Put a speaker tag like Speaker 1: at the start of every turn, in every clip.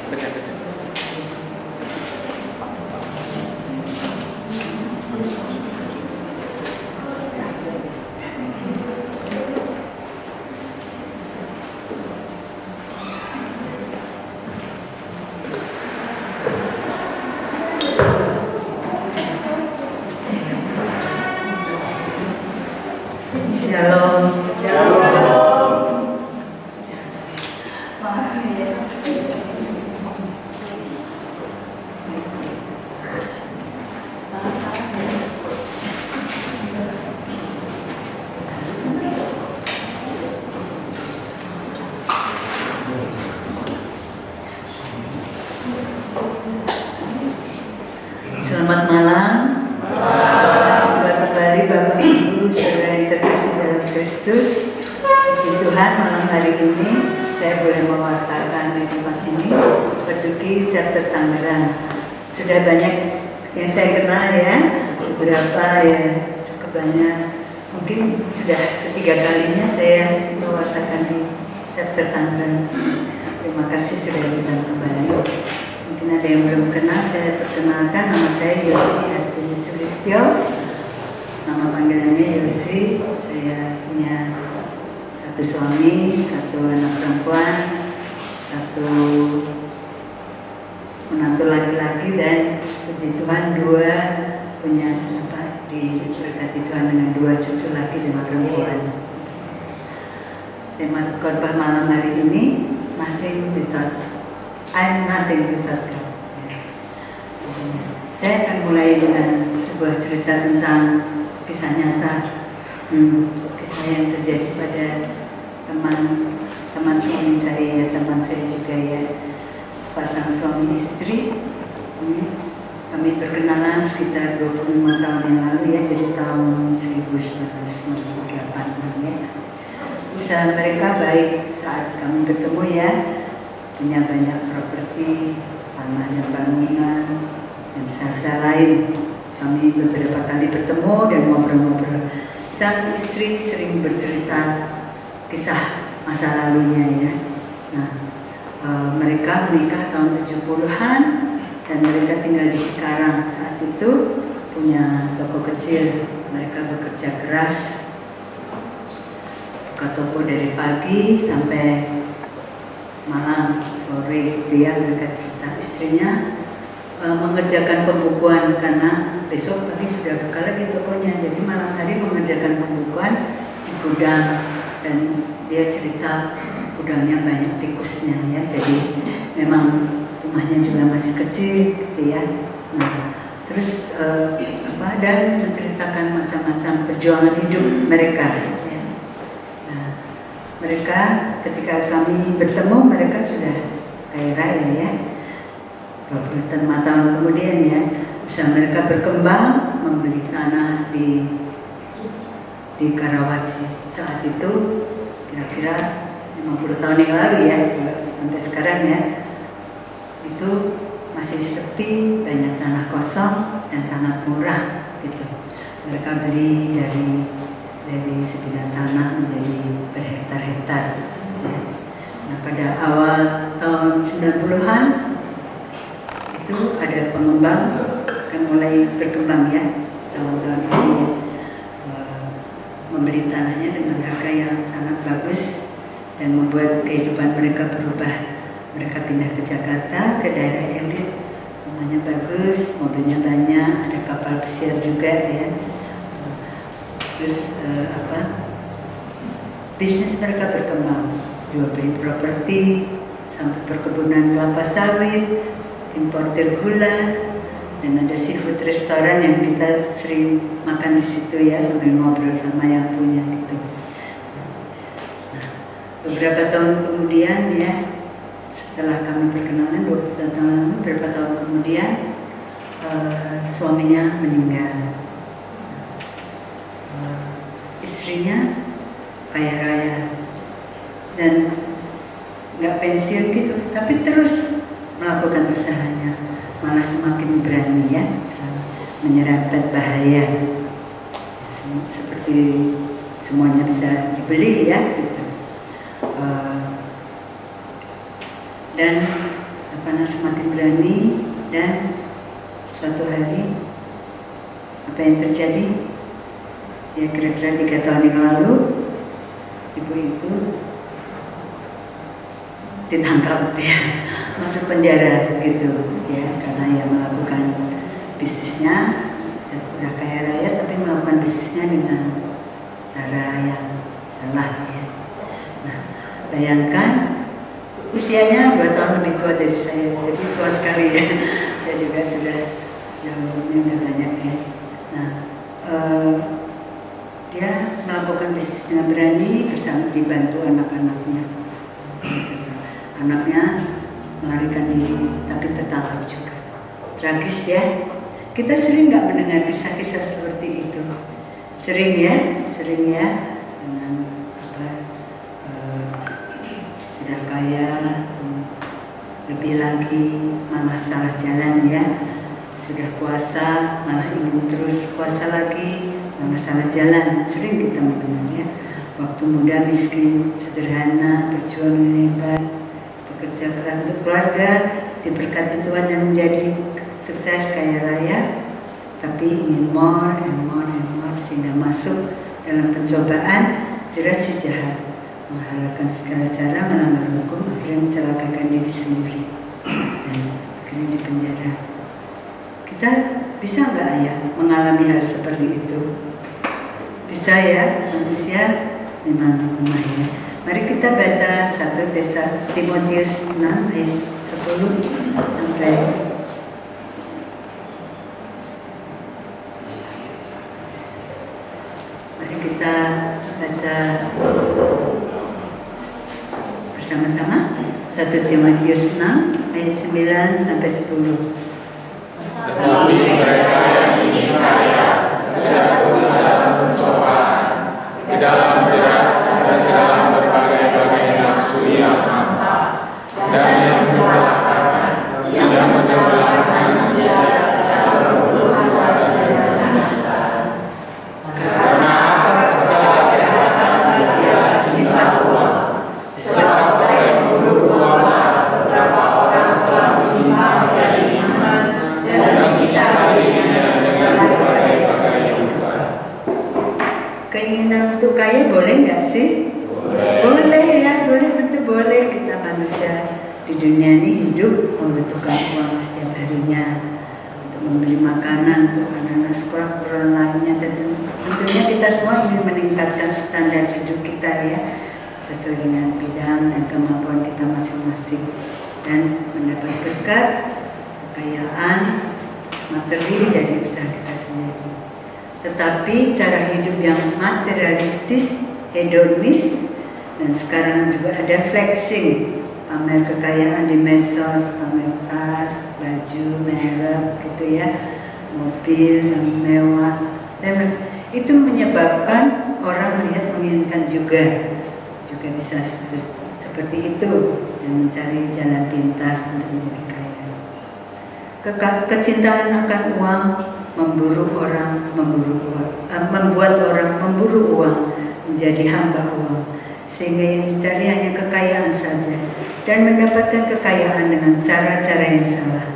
Speaker 1: Shalom. Selamat malam. Jumpa kembali Bapak Ibu saudara yang terkasih dalam Kristus. Puji Tuhan, malam hari ini saya boleh mewartakan di tempat ini Paduki Chapter Tangerang. Sudah banyak yang saya kenal ya, beberapa ya cukup banyak. Mungkin sudah ketiga kalinya saya mewartakan di Chapter Tangerang. Terima kasih sudah diundang kembali. Mungkin ada yang belum kenal, saya perkenalkan, nama saya Yosi Artini Sulistyo. Nama panggilannya Yosi. Saya punya satu suami, satu anak perempuan, satu menantu laki-laki, dan puji Tuhan punya diberkati Tuhan dengan 2 cucu laki dan perempuan. Tema khotbah malam hari ini, I'm nothing without God. Saya akan mulai dengan sebuah cerita tentang kisah nyata, kisah yang terjadi pada teman suami saya, teman saya juga ya, sepasang suami istri. Kami perkenalan sekitar 25 tahun yang lalu ya, jadi tahun 1998 ya. Usaha mereka baik saat kami bertemu ya, punya banyak properti, tanah dan bangunan, dan usaha lain. Kami beberapa kali bertemu dan ngobrol-ngobrol. Sang istri sering bercerita kisah masa lalunya ya. Nah, mereka menikah tahun 70-an dan mereka tinggal di Cikarang. Saat itu punya toko kecil. Mereka bekerja keras, buka toko dari pagi sampai malam, sore gitu ya. Mereka cerita istrinya mengerjakan pembukuan karena besok pagi sudah buka lagi tokonya, jadi malam hari mengerjakan pembukuan di gudang. Dan dia cerita gudangnya banyak tikusnya ya, jadi memang rumahnya juga masih kecil gitu ya. Nah, terus dan menceritakan macam-macam perjuangan hidup mereka ya. Nah, mereka ketika kami bertemu, mereka sudah kaya raya ya. 25 tahun kemudian ya, usaha mereka berkembang, membeli tanah di Karawaci. Saat itu kira-kira 50 tahun yang lalu ya, sampai sekarang ya, itu masih sepi, banyak tanah kosong dan sangat murah gitu. Mereka beli dari sebidang tanah menjadi berhektar-hektar ya. Nah, pada awal tahun 90-an itu ada pengembang akan mulai berkembang ya, tahun-tahun ini ya, membeli tanahnya dengan harga yang sangat bagus dan membuat kehidupan mereka berubah. Mereka pindah ke Jakarta, ke daerah elit, rumahnya bagus, mobilnya banyak, ada kapal pesiar juga ya. Terus bisnis mereka berkembang, jual beli properti, sampai perkebunan kelapa sawit, importir gula, dan ada seafood restoran yang kita sering makan di situ ya, sambil ngobrol sama yang punya gitu. Nah, beberapa tahun kemudian ya, setelah kami perkenalan 20 tahun lalu, beberapa tahun kemudian suaminya meninggal. Istrinya kaya raya dan nggak pensiun gitu, tapi terus melakukan usahanya, malah semakin berani ya, menyerempet bahaya, seperti semuanya bisa dibeli ya gitu. Dan semakin berani, dan suatu hari apa yang terjadi? Ya kira-kira 3 tahun yang lalu ibu itu ditangkap, ya masuk penjara gitu ya, karena ia melakukan bisnisnya sudah kaya raya tapi melakukan bisnisnya dengan cara yang salah ya. Nah, bayangkan usianya 2 tahun lebih tua dari saya, jadi tua sekali ya. Saya juga sudah umurnya banyak ya. Nah, dia melakukan bisnis dengan berani bersama dibantu anak-anaknya. Anaknya melarikan diri, tapi tertangkap juga. Tragis ya. Kita sering nggak mendengar kisah-kisah seperti itu. Sering ya. Dengan sudah kaya, lebih lagi malah salah jalan ya. Sudah kuasa, malah ingin terus kuasa lagi, malah salah jalan. Sering kita mendengar ya. Waktu muda miskin, sederhana, berjuang hebat, bekerja keras untuk keluarga, diberkati Tuhan dan menjadi sukses kaya raya, tapi ingin more and more sehingga masuk dalam pencobaan jerat si jahat, menghalalkan segala cara, melanggar hukum, akhirnya mencelakakan diri sendiri dan akhirnya di penjara. Kita bisa nggak ya mengalami hal seperti itu? Bisa ya, manusia memang lemah ya. Mari kita baca 1 Timotius 6 ayat 10 sampai kita baca bersama-sama 1 Timotius 6 ayat 9 sampai 10.
Speaker 2: Tetapi mereka yang ingin kaya terjatuh dalam pencobaan, ke dalam jerat dan ke dalam berbagai-bagai nafsu yang mantap, dan yang mencelakakan, yang menenggelamkan manusia dalam perbuatan dan dosa. Karena atas segala kejahatan ialah cinta uang, sebab oleh memburu uanglah beberapa orang telah menyimpang dari iman dan menyiksa dirinya dengan berbagai-bagai luka.
Speaker 1: Keinginan untuk kaya boleh nggak sih? Boleh ya, tentu boleh. Kita manusia di dunia ini hidup membutuhkan uang setiap harinya untuk membeli makanan untuk anak-anak sekolah, keperluan lainnya, dan tentunya kita semua ingin meningkatkan standar hidup kita ya, sesuai dengan bidang dan kemampuan kita masing-masing, dan mendapat berkat, kekayaan, materi dari usaha kita sendiri. Tetapi cara hidup yang materialistis, hedonis, dan sekarang juga ada flexing, pamer kekayaan di medsos, pamer tas, baju, merek gitu ya, mobil yang mewah, dan itu menyebabkan orang melihat menginginkan juga bisa seperti itu dan mencari jalan pintas untuk menjadi kaya. Kecintaan akan uang membuat orang memburu uang, menjadi hamba uang, sehingga yang dicari hanya kekayaan saja dan mendapatkan kekayaan dengan cara-cara yang salah.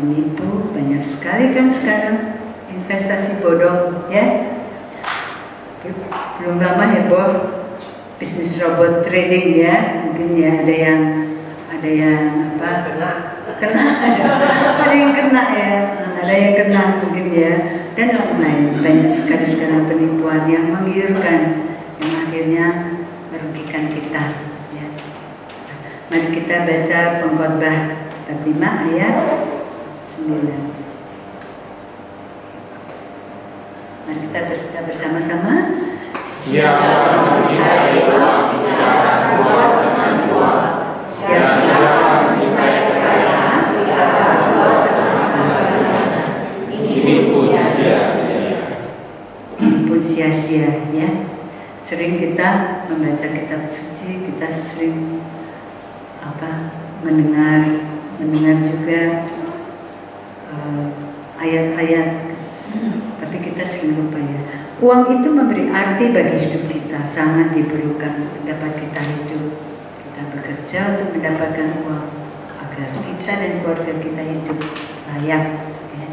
Speaker 1: Menipu banyak sekali kan sekarang, investasi bodong ya. Belum lama heboh bisnis robot trading ya, mungkin ya ada yang kena ada yang kena ya, ada yang kena mungkin ya, dan lain-lain. Banyak sekali sekarang penipuan yang menggiurkan, yang akhirnya merugikan kita ya. Mari kita baca Pengkhotbah bab 5 ayat 9. Mari kita baca bersama-sama.
Speaker 2: Siapa mencintai uang tidak akan puas dengan uang. Siapa mencintai kekayaan tidak akan puas dengan harta. Ini pun sia-sia.
Speaker 1: Pun sia-sia ya. Sering kita membaca kitab suci, kita sering mendengar juga ayat-ayat, tapi kita sering lupa ya. Uang itu memberi arti bagi hidup kita, sangat diperlukan untuk dapat kita hidup. Kita bekerja untuk mendapatkan uang agar hidup kita dan keluarga kita hidup layak. Ya.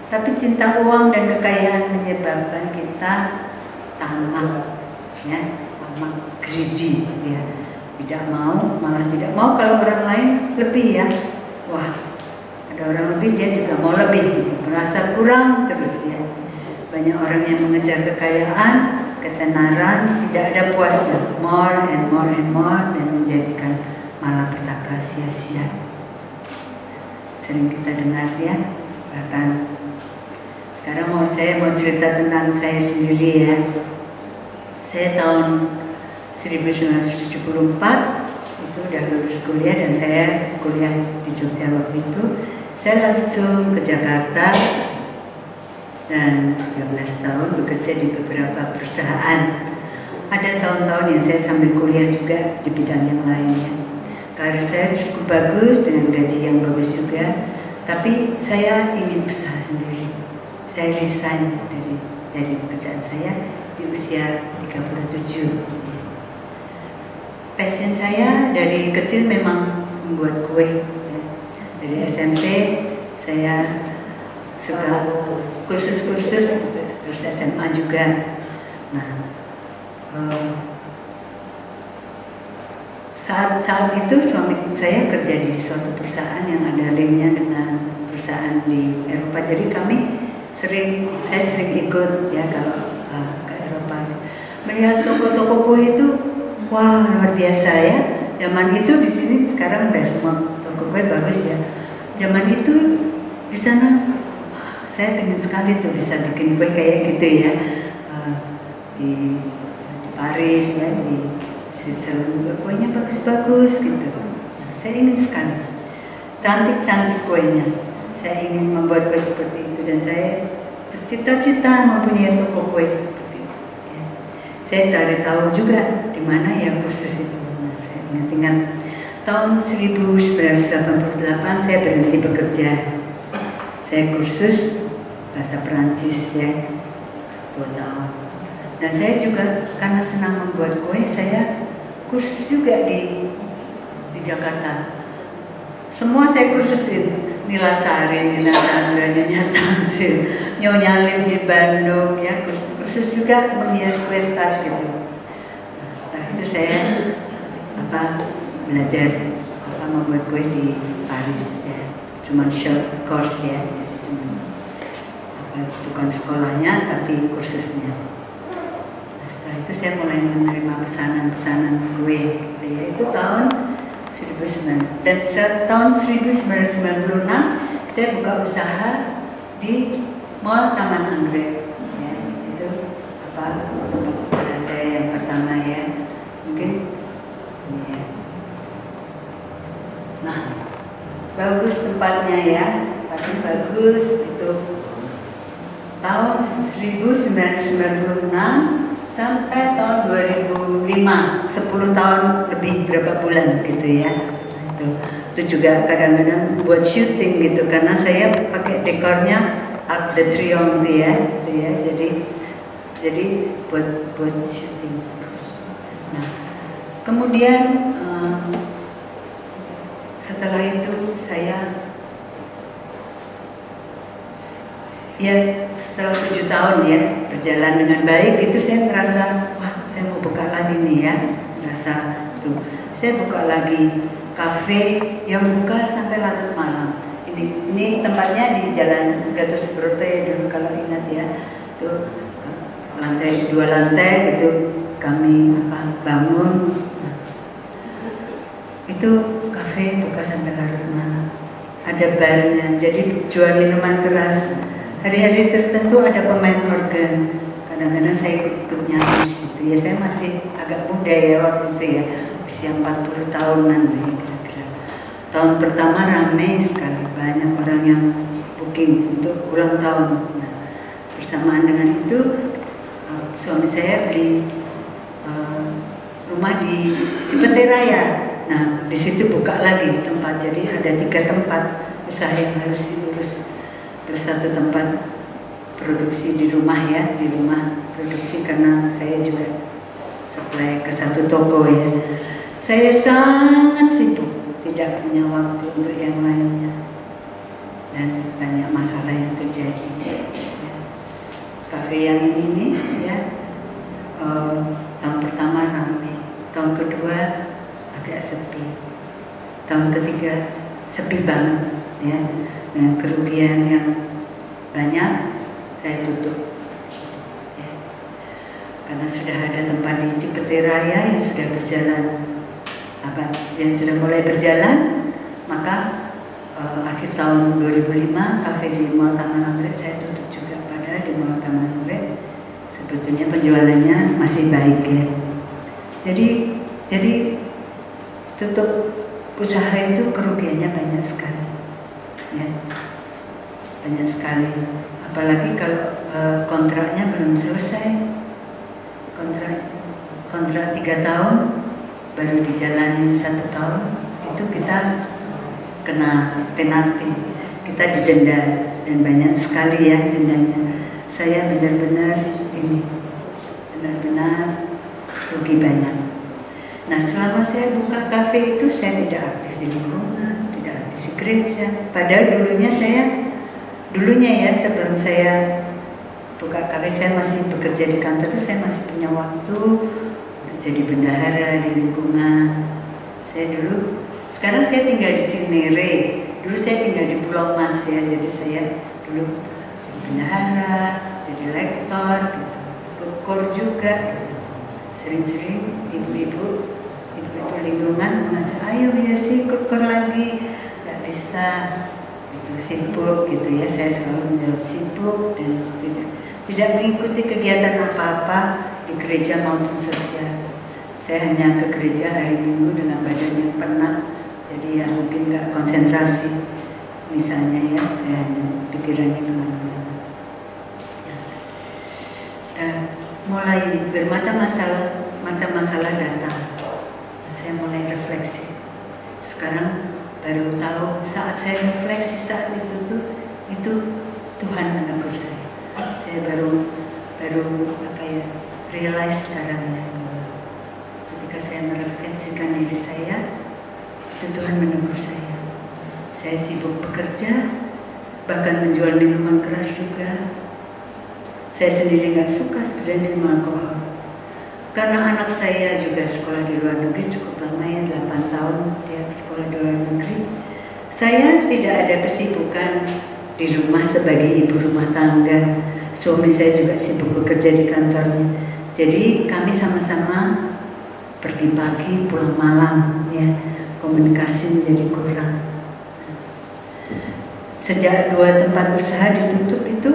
Speaker 1: Tapi cinta uang dan kekayaan menyebabkan kita tamak, ya, tamak, greedy, ya. Tidak mau, malah tidak mau kalau orang lain lebih, ya. Wah, ada orang lebih dia juga mau lebih, gitu. Merasa kurang terus, ya. Banyak orang yang mengejar kekayaan, ketenaran, tidak ada puasnya, more and more and more, dan menjadikan malapetaka sia-sia. Sering kita dengar, ya. Bahkan sekarang saya mau cerita tentang saya sendiri, ya. Saya tahun 1974 itu udah lulus kuliah, dan saya kuliah di Jogja waktu itu. Saya langsung ke Jakarta dan 13 tahun bekerja di beberapa perusahaan. Ada tahun-tahun yang saya sambil kuliah juga di bidang yang lainnya. Karir saya cukup bagus dengan gaji yang bagus juga, tapi saya ingin usaha sendiri. Saya resign dari pekerjaan saya di usia 37. Passion saya dari kecil memang membuat kue. Ya. Dari SMP saya suka kursus-kursus, terus SMA juga. Nah, saat itu suami saya kerja di suatu perusahaan yang ada linknya dengan perusahaan di Eropa. Jadi saya sering ikut, ya, kalau ke Eropa. Melihat toko-toko kue itu, wah, luar biasa, ya. Zaman itu di sini sekarang udah semua toko kue bagus, ya. Zaman itu di sana saya pengen sekali tuh bisa bikin kue kayak gitu, ya. Di Paris, ya, di Switzerland juga kuenya bagus-bagus gitu. Saya ingin sekali, cantik-cantik kuenya. Saya ingin membuat kue seperti itu, dan saya bercita-cita mempunyai toko kue seperti itu. Ya. Saya cari tahu juga di mana yang kursus itu. Nah, saya ingat tahun 1988 saya berhenti bekerja. Saya kursus bahasa Perancis, ya, 2 tahun. Dan saya juga karena senang membuat kue, saya kursus juga di Jakarta. Semua saya kursusin. Nila Sari, Nila Sandra, Nyonya Tamsil, Nyonya Lim di Bandung, ya, kursus juga menghias kue tart gitu. Nah, setelah itu saya belajar membuat kue di Paris, ya. Cuma short course, ya, jadi cuma bukan sekolahnya tapi kursusnya. Nah, setelah itu saya mulai menerima pesanan-pesanan kue, yaitu tahun 1996. Dan tahun 1996 saya buka usaha di Mall Taman Anggrek, ya. Itu tempat usaha saya yang pertama, ya. Mungkin ini, ya. Nah, bagus tempatnya, ya. Tempatnya bagus. Itu tahun 1996 sampai tahun 2005, 10 tahun lebih berapa bulan gitu, ya. Itu juga kadang-kadang buat syuting gitu, karena saya pakai dekornya Arc de Triomphe, ya, gitu, ya. Jadi buat syuting. Nah, kemudian setelah itu setelah 7 tahun, ya, berjalan dengan baik, itu saya merasa, wah, saya mau buka lagi nih, ya. Merasa tuh, saya buka lagi kafe yang buka sampai larut malam. Ini tempatnya di Jalan Gatot Subroto, ya, dulu kalau ingat, ya. Tuh lantai 2 lantai gitu kami bangun. Nah, itu kafe buka sampai larut malam. Ada barnya, jadi jual minuman keras. Hari-hari tertentu ada pemain organ. Kadang-kadang saya ikut nyanyi di situ, ya. Saya masih agak muda, ya, waktu itu, ya, usia 40 tahunan, ya, kira-kira. Tahun pertama ramai sekali, banyak orang yang booking untuk ulang tahun. Nah, bersamaan dengan itu suami saya beli rumah di Cipete Raya. Nah, di situ buka lagi tempat. Jadi ada 3 tempat usaha yang harus diurus. Terus 1 tempat produksi di rumah, ya, di rumah produksi, karena saya juga supply ke 1 toko, ya. Saya sangat sibuk, tidak punya waktu untuk yang lainnya. sepi banget ya. Nah, kerugian yang banyak saya tutup ya. Karena sudah ada tempat di Cipete Raya yang sudah berjalan yang sudah mulai berjalan, maka akhir tahun 2005 kafe di Mall Taman Anggrek saya tutup juga. Padahal di Mall Taman Anggrek sebetulnya penjualannya masih baik ya. Jadi tutup usaha itu kerugiannya banyak sekali ya, banyak sekali. Apalagi kalau kontraknya belum selesai, kontrak 3 tahun baru dijalani 1 tahun, itu kita kena penalti, kita didenda, dan banyak sekali ya dendanya. Saya benar-benar rugi banyak. Nah, selama saya buka kafe itu saya tidak aktif di lingkungan, tidak aktif di gereja. Padahal dulunya ya sebelum saya buka kafe, saya masih bekerja di kantor itu saya masih punya waktu jadi bendahara di lingkungan. Sekarang saya tinggal di Cinere, dulu saya tinggal di Pulau Mas ya, jadi saya dulu jadi bendahara, jadi lektor, gitu. Ikut KOR juga, gitu. Sering-sering ibu-ibu lingkungan mengajak, ayo ya sih ikut KOR lagi, nggak bisa, gitu, sibuk gitu ya. Saya selalu menjawab sibuk dan tidak mengikuti kegiatan apa-apa di gereja maupun sosial. Saya hanya ke gereja hari Minggu dengan badan yang penat, jadi ya mungkin nggak konsentrasi. Misalnya ya, saya hanya pikirannya kemana-mana. Mulai macam masalah datang. Saya mulai refleksi. Sekarang baru tahu saat saya refleksi saat itu Tuhan menegur saya. Saya baru realize sekarang ya. Ketika saya merefleksikan diri saya, itu Tuhan menegur saya. Saya sibuk bekerja, bahkan menjual minuman keras juga. Saya sendiri nggak suka sebenarnya minum alkohol. Karena anak saya juga sekolah di luar negeri cukup lama ya, 8 tahun dia sekolah di luar negeri. Saya tidak ada kesibukan di rumah sebagai ibu rumah tangga. Suami saya juga sibuk bekerja di kantornya. Jadi kami sama-sama pergi pagi, pulang malam ya. Komunikasi menjadi kurang. Sejak 2 tempat usaha ditutup itu,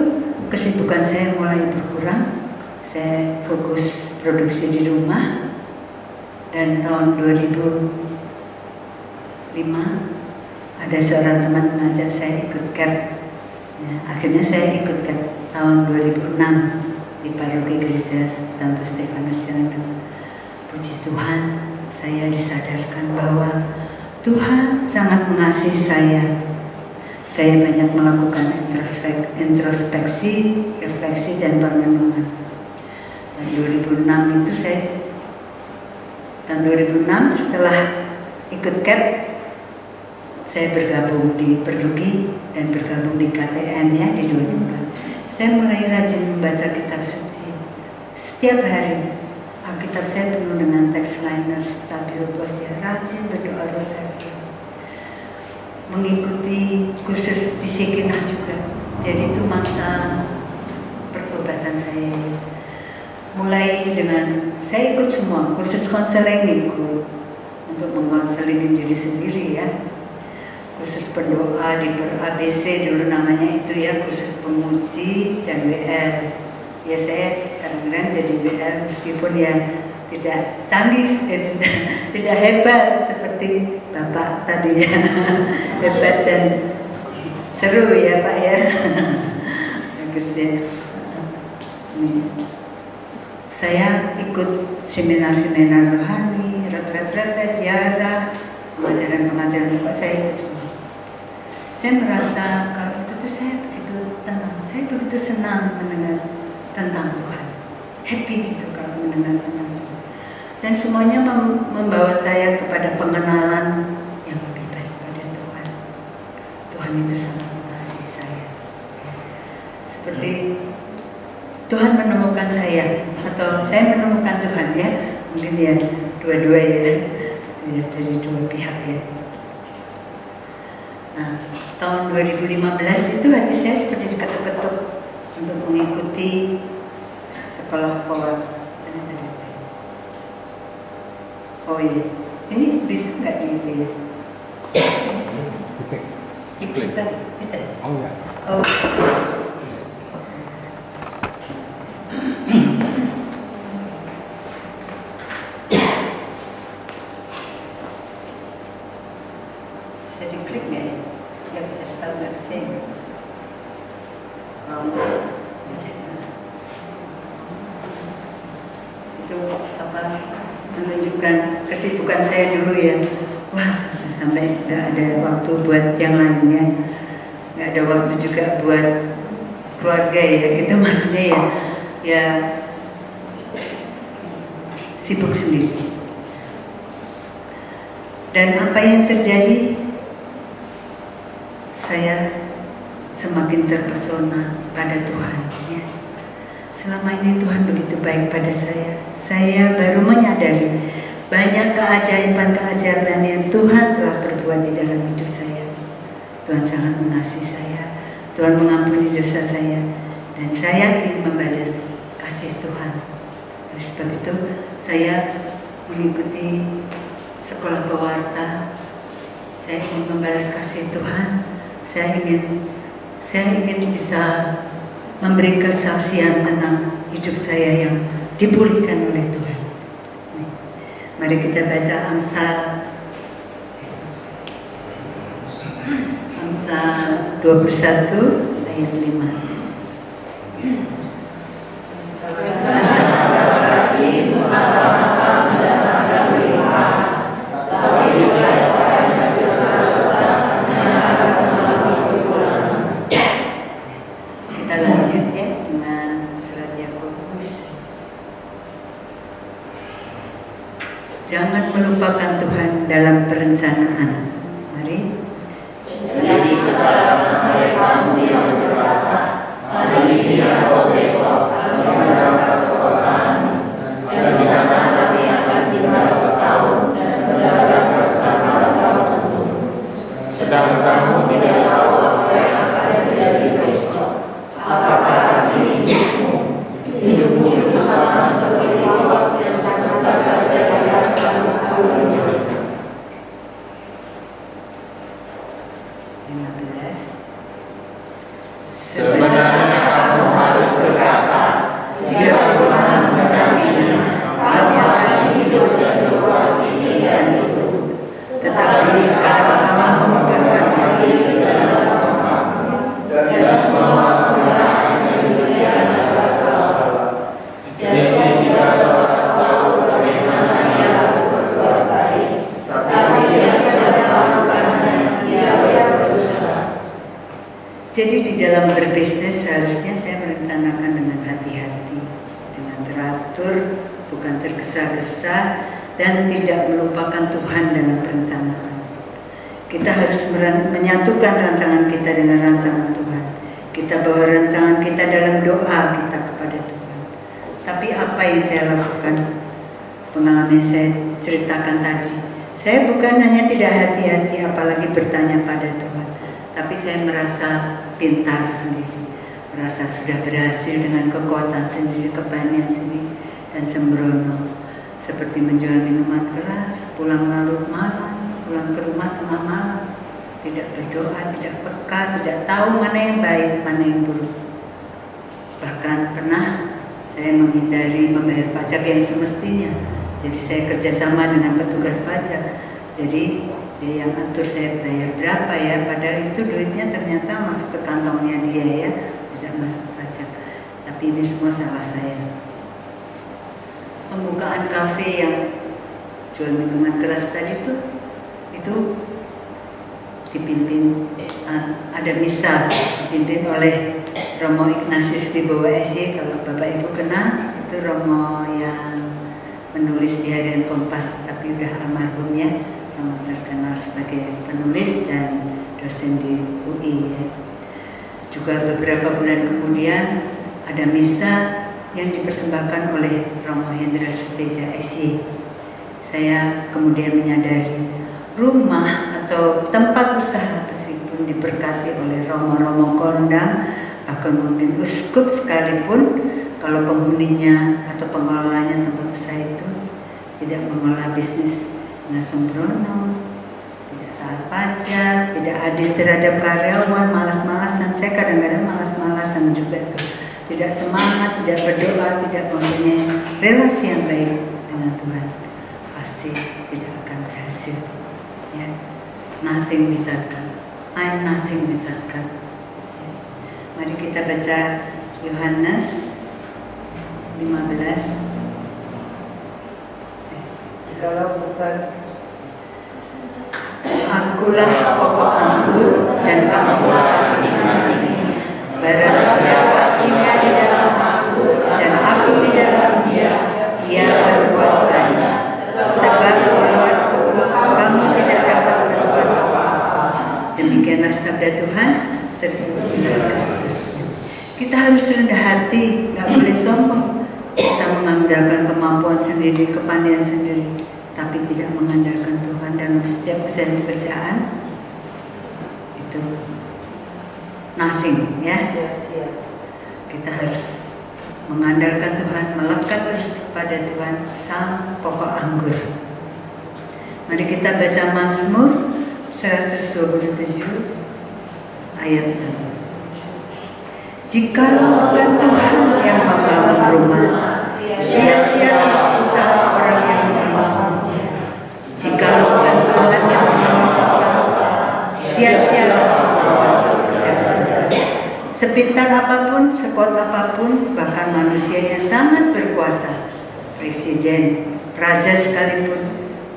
Speaker 1: kesibukan saya mulai berkurang. Saya fokus produksi di rumah, dan tahun 2005 ada seorang teman mengajak saya ikut CAP. Ya, akhirnya saya ikut CAP tahun 2006 di paroki gereja Santo Stefanus Cilandak. Puji Tuhan, saya disadarkan bahwa Tuhan sangat mengasihi saya. Saya banyak melakukan introspeksi, refleksi, dan perenungan. Tahun 2006 itu tahun 2006 setelah ikut CAP, saya bergabung di Perdugi dan bergabung di KTM ya, di 2 tempat. Saya mulai rajin membaca kitab suci. Setiap hari Alkitab saya penuh dengan teks liner, stabil puasa, rajin berdoa rosari. Mengikuti kursus di Sekinah juga. Jadi itu masa pertobatan saya. Mulai dengan saya ikut semua kursus konseling, ikut untuk mengkonseling diri sendiri ya. Kursus pendoa di ABC dulu namanya itu ya, kursus pemuji dan WL. Ya saya kadang-kadang jadi WL meskipun ya tidak canggih, tidak hebat seperti Bapak tadi ya. Hebat dan seru ya Pak ya. Bagus ya. Saya ikut seminar-seminar rohani, retret-retret, ziarah, pengajaran-pengajaran Bapak, saya ikut semua. Saya merasa kalau itu saya begitu tenang, saya begitu senang mendengar tentang Tuhan. Happy gitu kalau mendengar tentang Tuhan. Dan semuanya membawa saya kepada pengenalan yang lebih baik pada Tuhan. Tuhan itu sangat mengasihi saya. Seperti Tuhan menemukan saya, atau saya menemukan Tuhan ya, mungkin ya dua-dua ya, dari 2 pihak ya. Nah, tahun 2015 itu hati saya seperti diketuk-ketuk untuk mengikuti sekolah pewarta. Oh iya, ini bisa nggak di itu ya?
Speaker 2: Iklim.
Speaker 1: Bisa?
Speaker 2: Oh enggak.
Speaker 1: Oh. Bisa diklik nggak ya? Nggak bisa, kalau nggak bisa ya. Oh, nggak bisa. Itu apa? Menunjukkan kesibukan saya dulu ya. Wah, sampai nggak ada waktu buat yang lainnya, nggak ada waktu juga buat keluarga ya. Itu maksudnya ya sibuk sendiri. Dan apa yang terjadi? Saya semakin terpesona pada Tuhan. Ya. Selama ini Tuhan begitu baik pada saya. Saya baru menyadari banyak keajaiban-keajaiban yang Tuhan telah perbuat di dalam hidup saya. Tuhan sangat mengasihi saya. Tuhan mengampuni dosa saya. Dan saya ingin membalas kasih Tuhan. Oleh sebab itu saya mengikuti sekolah pewarta. Saya ingin membalas kasih Tuhan. Saya ingin bisa memberi kesaksian tentang hidup saya yang dipulihkan oleh Tuhan. Mari kita baca Amsal 21 ayat 5. Kita lanjut ya dengan surat Yakobus. Jangan melupakan Tuhan dalam perencanaan. Mari.
Speaker 3: Jadi sekarang mereka yang berkata, hari ini atau besok kami berangkat ke kotamu, dan di sana kami akan tinggal setahun dan berdagang bersama kamu. Sedang kamu tidak tahu apa yang akan terjadi besok. Apakah hari hidupmu? Hidupmu itu sama seperti waktu yang saja dapat kamu alami.
Speaker 1: 15.
Speaker 3: Sebenarnya kamu harus berkata, jika Tuhan menghendaki, kamu akan hidup dan berbuat ini dan itu. Tetapi sekarang kamu memegangkan hati di dalam jantung kamu, dan semua kebenaran yang dunia adalah salah. Jadi jika seorang tahu bagaimana ia harus berbuat baik, tetapi dia tidak melakukannya, ia berdosa.
Speaker 1: Jadi di dalam berbisnis seharusnya saya merencanakan dengan hati-hati, dengan teratur, bukan tergesa-gesa, dan tidak melupakan Tuhan dalam perencanaan. Kita harus menyatukan rancangan kita dengan rancangan Tuhan. Kita bawa rancangan kita dalam doa kita kepada Tuhan. Tapi apa yang saya lakukan? Pengalaman yang saya ceritakan tadi. Saya bukan hanya tidak hati-hati, apalagi bertanya pada Tuhan. Tapi saya merasa pintar sendiri, merasa sudah berhasil dengan kekuatan sendiri, keberanian sendiri, dan sembrono. Seperti menjual minuman keras, pulang larut malam, pulang ke rumah tengah malam, tidak berdoa, tidak peka, tidak tahu mana yang baik, mana yang buruk. Bahkan pernah saya menghindari membayar pajak yang semestinya. Jadi saya kerjasama dengan petugas pajak. Jadi dia yang atur saya bayar berapa ya, padahal itu duitnya ternyata masuk ke kantongnya dia ya, tidak masuk pajak. Tapi ini semua salah saya. Pembukaan kafe yang jual minuman keras tadi itu dipimpin, ada misa dipimpin oleh Romo Ignatius Wibowo SY. Kalau Bapak Ibu kenal, itu Romo yang menulis di Harian Kompas, tapi udah almarhum ya, yang terkenal sebagai penulis dan dosen di UI ya. Juga beberapa bulan kemudian ada misa yang dipersembahkan oleh Romo Hendra Suteja SY. Saya kemudian menyadari rumah atau tempat usaha meskipun sekalipun diberkati oleh romo-romo kondang, bahkan mungkin uskup sekalipun, kalau penghuninya atau pengelolanya tempat usaha itu tidak mengelola bisnis dengan sembrono, tidak taat pajak, tidak adil terhadap karyawan, malas-malasan. Saya kadang-kadang malas-malasan juga tuh, tidak semangat, tidak berdoa, tidak mempunyai relasi yang baik dengan Tuhan, pasti tidak akan berhasil. Ya, nothing without God. I'm nothing without God. Ya. Mari kita baca Yohanes 15.
Speaker 3: Kalau bukan
Speaker 1: Akulah pokok anggur dan kamulah hati-hati. Barang siapa tinggal di dalam aku dan aku di dalam dia, ia berbuat banyak. Sebab lewat aku kamu tidak dapat berbuat apa-apa. Demikianlah sabda Tuhan, terpujilah Kristus. Kita harus rendah hati, nggak boleh sombong. Kita mengandalkan kemampuan sendiri, kepandaian sendiri, tapi tidak mengandalkan Tuhan dalam setiap usaha pekerjaan. Itu nothing, ya. Kita harus mengandalkan Tuhan, melekat terus pada Tuhan, sang pokok anggur. Mari kita baca Mazmur 127 ayat 1. Jikalau bukan Tuhan yang membangun rumah, sia-sialah usaha orang yang membangunnya. Jikalau bukan Tuhan yang membangun kota, sia-sialah melawan pekerja-pekerja. Sepintar apapun, sekuat apapun, bahkan manusia yang sangat berkuasa, presiden, raja sekalipun,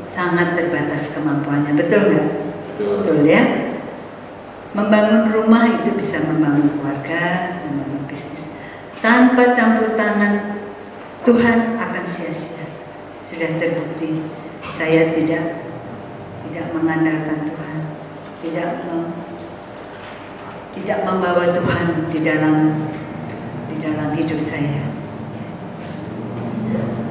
Speaker 1: sangat terbatas kemampuannya. Betul nggak? Betul ya. Membangun rumah itu bisa membangun keluarga, membangun bisnis. Tanpa campur tangan Tuhan akan sia-sia. Sudah terbukti. Saya tidak mengandalkan Tuhan, tidak membawa Tuhan di dalam hidup saya.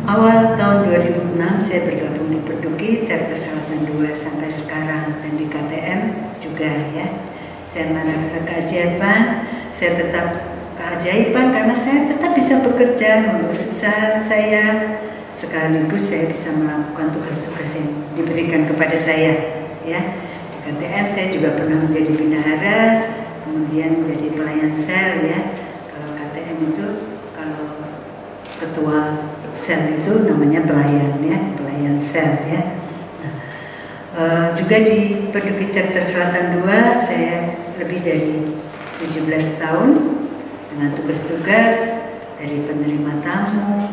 Speaker 1: Awal tahun 2006 saya bergabung di Perduki, Jakarta Selatan 2 sampai sekarang, dan di KTM juga ya. Saya merasa keajaiban, saya tetap keajaiban karena saya tetap bisa bekerja, mengurus usaha saya, sekaligus saya bisa melakukan tugas-tugas yang diberikan kepada saya. Ya, di KTM saya juga pernah menjadi bendahara, kemudian menjadi pelayan sel ya. Kalau KTM itu, kalau ketua sel itu namanya pelayan ya, pelayan sel ya. Juga di Perduki Jakarta Selatan 2 saya lebih dari 17 tahun dengan tugas-tugas dari penerima tamu,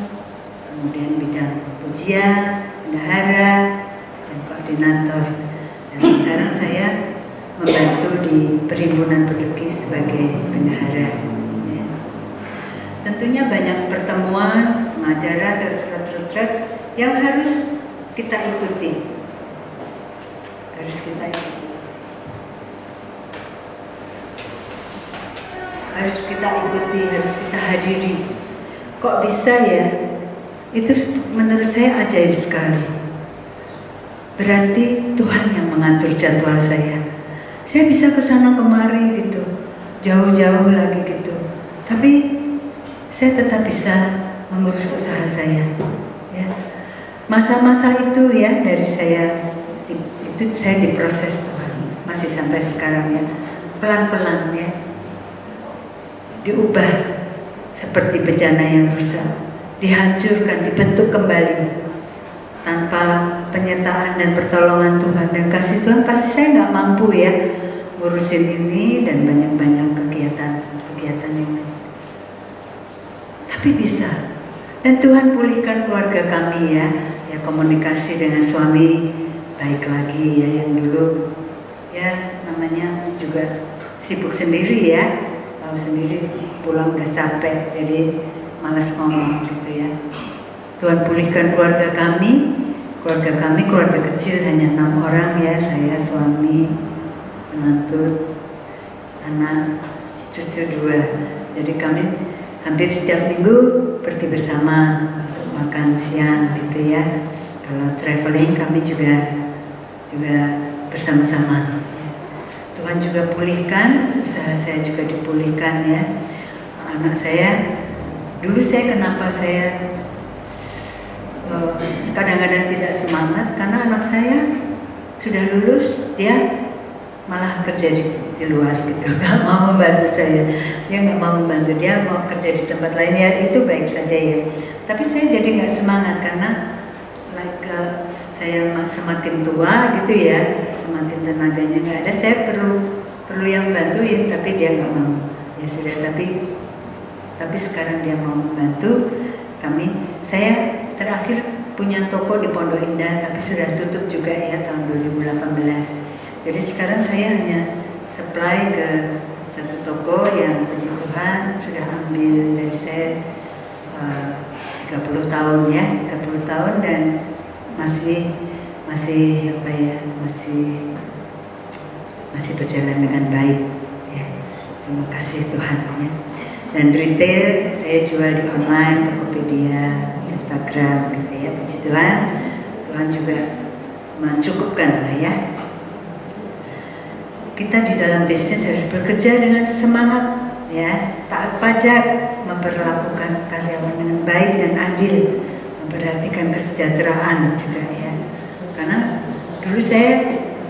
Speaker 1: kemudian bidang pujian, bendahara, dan koordinator. Dan sekarang saya membantu di Perhimpunan Perduki sebagai bendahara. Ya. Tentunya banyak pertemuan, pengajaran, dan retret-retret yang harus kita ikuti. Harus kita ikuti, harus kita hadiri. Kok bisa ya? Itu menurut saya ajaib sekali. Berarti Tuhan yang mengatur jadwal saya. Saya bisa ke sana kemari gitu, jauh-jauh lagi gitu. Tapi saya tetap bisa mengurus usaha saya. Ya. Masa-masa itu ya dari saya itu saya diproses Tuhan, masih sampai sekarang ya, pelan-pelan ya, diubah seperti bejana yang rusak, dihancurkan, dibentuk kembali. Tanpa penyertaan dan pertolongan Tuhan dan kasih Tuhan pasti saya nggak mampu ya ngurusin ini dan banyak-banyak kegiatan ini. Tapi bisa. Dan Tuhan pulihkan keluarga kami ya komunikasi dengan suami baik lagi ya, yang dulu ya namanya juga sibuk sendiri ya, kalau sendiri pulang udah capek jadi malas ngomong gitu ya. Tuhan pulihkan keluarga kami kecil hanya 6 orang ya, saya, suami, menantu, anak, cucu 2. Jadi kami hampir setiap minggu pergi bersama untuk makan siang gitu ya. Kalau traveling kami juga bersama-sama. Tuhan juga pulihkan, usaha saya juga dipulihkan ya. Anak saya, dulu kenapa saya kadang-kadang tidak semangat karena anak saya sudah lulus, dia malah kerja di luar gitu, nggak mau membantu saya. Dia nggak mau membantu, dia mau kerja di tempat lain, ya itu baik saja ya. Tapi saya jadi nggak semangat karena saya semakin tua gitu ya, semakin tenaganya nggak ada, saya perlu yang bantuin, tapi dia nggak mau. Ya sudah, tapi sekarang dia mau membantu kami. Saya terakhir punya toko di Pondok Indah, tapi sudah tutup juga ya tahun 2018. Jadi sekarang saya hanya supply ke satu toko yang puji Tuhan sudah ambil dari saya 30 tahun ya, 30 tahun dan masih berjalan dengan baik ya. Terima kasih Tuhan ya. Dan retail saya jual di online, Tokopedia, Instagram gitu ya. Puji Tuhan, Tuhan juga mencukupkan lah ya. Kita di dalam bisnis harus bekerja dengan semangat ya, taat pajak, memperlakukan karyawan dengan baik dan adil, memperhatikan kesejahteraan juga ya. Karena dulu saya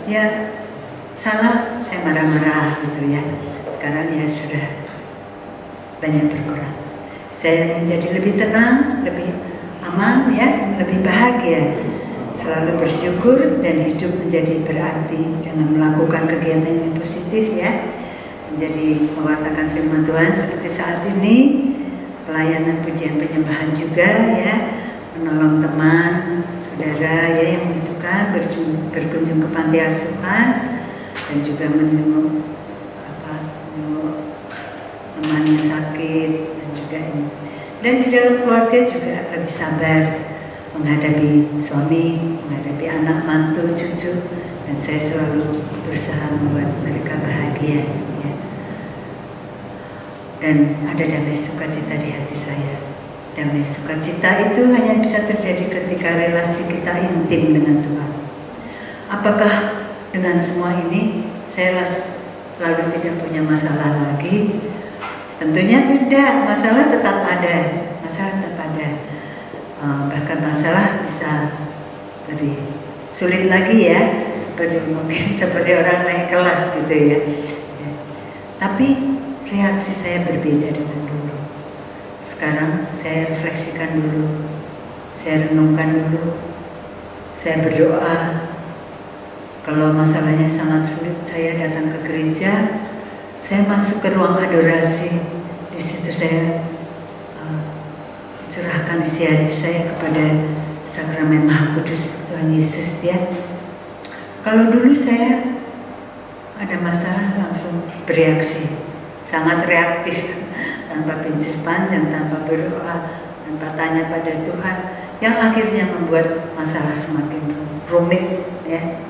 Speaker 1: ya salah, saya marah-marah gitu ya. Sekarang ya sudah banyak berkurang. Saya menjadi lebih tenang, lebih aman ya, lebih bahagia, selalu bersyukur dan hidup menjadi berarti dengan melakukan kegiatan yang positif ya, menjadi mewartakan firman Tuhan seperti saat ini, pelayanan pujian penyembahan juga ya, menolong teman, saudara ya yang membutuhkan, berkunjung ke panti asuhan dan juga menyembuh teman yang sakit dan juga ini. Dan di dalam keluarga juga lebih sabar menghadapi suami, menghadapi anak, mantu, cucu, dan saya selalu berusaha membuat mereka bahagia ya. Dan ada damai sukacita di hati saya. Damai sukacita itu hanya bisa terjadi ketika relasi kita intim dengan Tuhan. Apakah dengan semua ini saya lalu tidak punya masalah lagi? Tentunya tidak, masalah tetap ada, bahkan masalah bisa lebih sulit lagi ya, seperti orang naik kelas gitu ya. Tapi reaksi saya berbeda dengan dulu. Sekarang saya refleksikan dulu, saya renungkan dulu, saya berdoa. Kalau masalahnya sangat sulit, saya datang ke gereja. Saya masuk ke ruang adorasi, di situ saya curahkan isi hati saya kepada sakramen Maha Kudus Tuhan Yesus ya. Kalau dulu saya ada masalah langsung bereaksi, sangat reaktif, tanpa pikir panjang, tanpa berdoa, tanpa tanya pada Tuhan, yang akhirnya membuat masalah semakin rumit ya.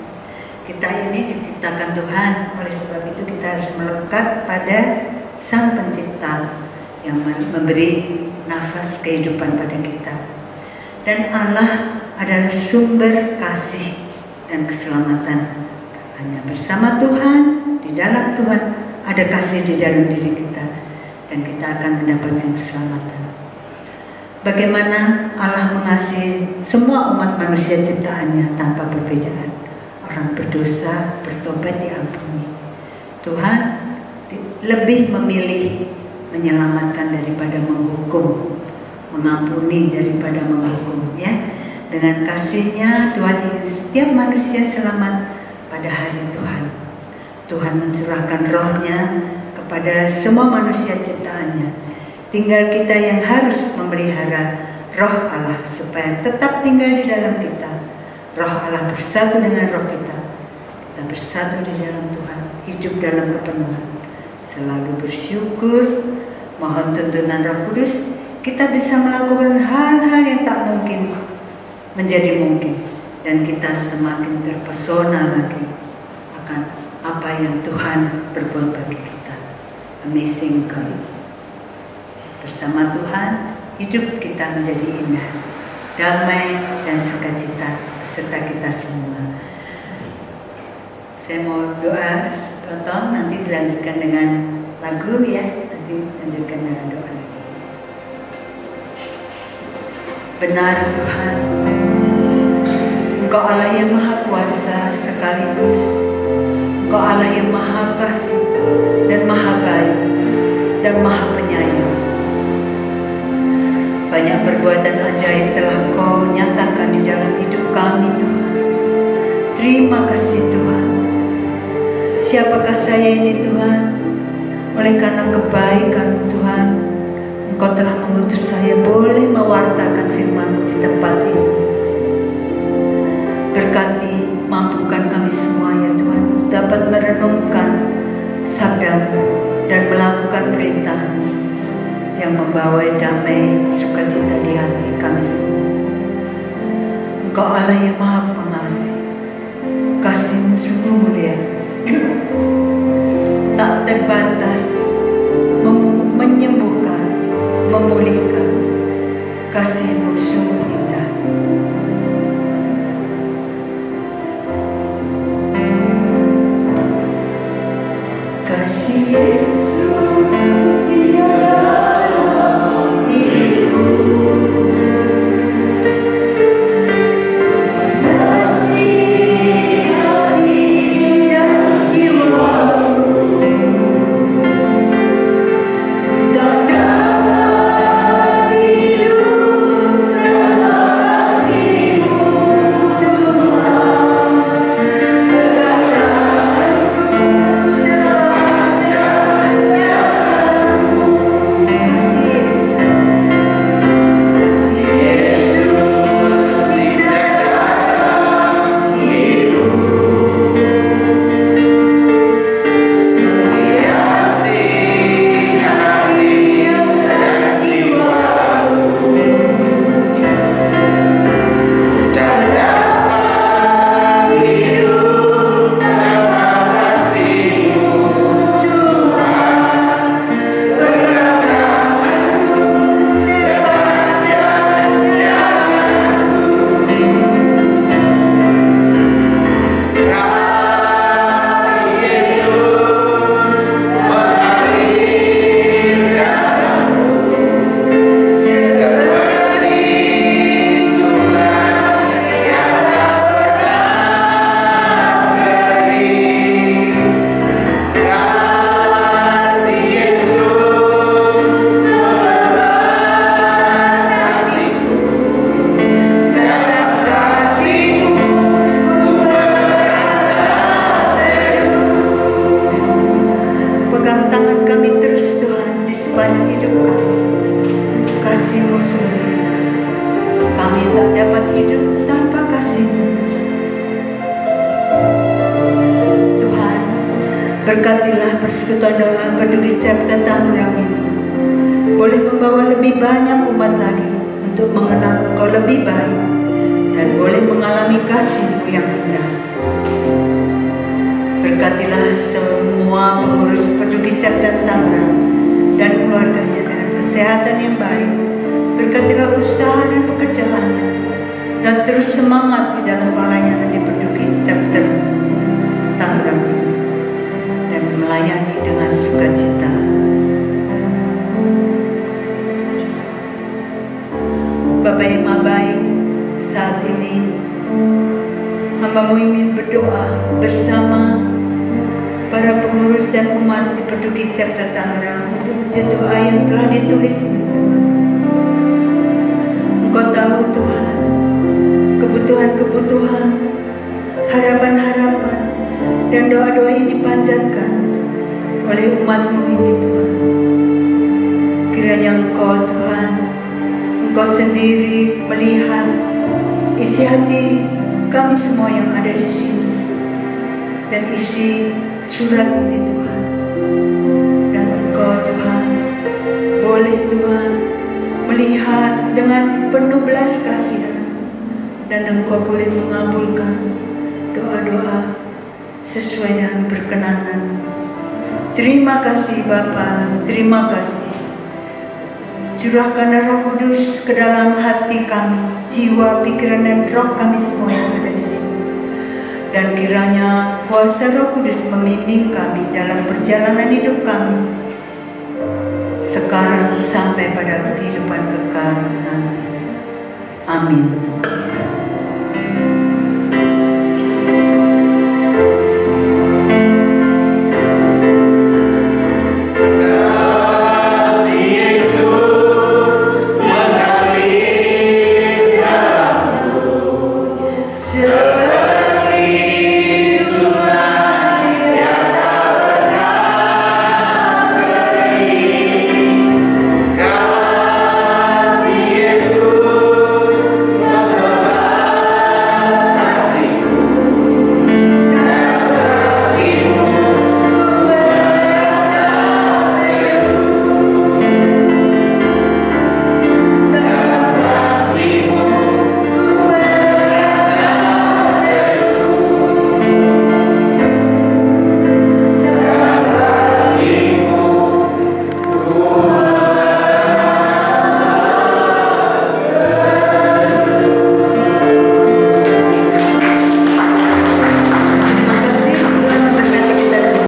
Speaker 1: Kita ini diciptakan Tuhan, oleh sebab itu kita harus melekat pada Sang Pencipta yang memberi nafas kehidupan pada kita. Dan Allah adalah sumber kasih dan keselamatan. Hanya bersama Tuhan, di dalam Tuhan ada kasih di dalam diri kita, dan kita akan mendapatkan keselamatan. Bagaimana Allah mengasihi semua umat manusia ciptaannya tanpa perbedaan. Orang berdosa, bertobat diampuni. Tuhan lebih memilih menyelamatkan daripada menghukum, mengampuni daripada menghukum ya. Dengan kasih-Nya Tuhan ingin setiap manusia selamat pada hari Tuhan. Tuhan mencurahkan Roh-Nya kepada semua manusia ciptaannya. Tinggal kita yang harus memelihara Roh Allah supaya tetap tinggal di dalam kita. Roh Allah bersatu dengan roh kita. Kita bersatu di dalam Tuhan, hidup dalam kepenuhan. Selalu bersyukur, mohon tuntunan Roh Kudus, kita bisa melakukan hal-hal yang tak mungkin menjadi mungkin. Dan kita semakin terpesona lagi akan apa yang Tuhan berbuat bagi kita. Amazing God. Bersama Tuhan, hidup kita menjadi indah, damai dan sukacita serta kita semua. Saya mau doa potong, nanti dilanjutkan dengan lagu ya, nanti lanjutkan dengan doa lagi. Benar Tuhan, Engkau Allah yang Maha Kuasa sekaligus Engkau Allah yang Maha Kasih dan Maha Baik dan Maha Penyayang. Banyak perbuatan ajaib telah Kau nyatakan di dalam hidup kami Tuhan. Terima kasih Tuhan. Siapakah saya ini Tuhan? Oleh karena kebaikan-Mu Tuhan, Engkau telah mengutus saya boleh mewartakan firman-Mu di tempat ini. Berkati, mampukan kami semua ya Tuhan, dapat merenungkan sabda-Mu dan melakukan perintah yang membawa damai sukacita di hati kami semua. Engkau Allah yang Maha Pengasih, kasih-Mu sungguh mulia, tak terbatas, menyembuhkan, memulihkan. Kasih-Mu sungguh indah. Kasih Yesus di dalam hidupku, kasih hati dan jiwaku, tak dapat hidup tanpa kasih-Mu Tuhan. Kegagalanku sepanjang jalanku, kasih Yesus di dalam hidupku, menghiasi hati dan jiwaku, tak dapat hidup tanpa kasih-Mu Tuhan. Kegagalanku sepanjang jalanku, kasih Yesus mengalir dalamku seperti sungai yang tak pernah kering. Kasih Yesus memelihara hatiku, dalam kasih-Mu ku merasa teduh. Pegang tangan kami terus Tuhan di sepanjang hidup kami. Kasih-Mu sungguh indah. Kami tak dapat hidup tanpa kasih-Mu Tuhan. Berkatilah persekutuan doa Peduli Cipta Tangerang ini boleh membawa lebih banyak umat lagi untuk mengenal Engkau lebih baik dan boleh mengalami kasih-Mu yang indah. Berkatilah semua pengurus Peduli Cipta Tangerang dan keluarganya dengan kesehatan yang baik. Berkatilah usaha dan pekerjaannya dan terus semangat di dalam pelayanan di Peduli Cipta Tangerang dan melayani dengan sukacita. Bapa yang Maha Baik, saat ini hamba-Mu ingin berdoa bersama para pengurus dan umat di Peduli Cipta Tangerang untuk doa yang telah ditulis ini Tuhan. Engkau tahu Tuhan kebutuhan-kebutuhan, harapan-harapan dan doa-doa yang dipanjatkan oleh umat-Mu ini Tuhan. Kiranya Engkau Tuhan, Engkau sendiri melihat isi hati kami semua yang ada di sini dan isi surat ini Tuhan. Dan Engkau Tuhan boleh Tuhan melihat dengan penuh belas kasihan dan Engkau boleh mengabulkan doa-doa sesuai dengan berkenanan. Terima kasih Bapa, terima kasih. Curahkan Roh Kudus ke dalam hati kami, jiwa, pikiran dan roh kami semua yang ada di sini. dan kiranya kuasa Roh Kudus membimbing kami dalam perjalanan hidup kami sekarang sampai pada kehidupan kekal nanti. Amin.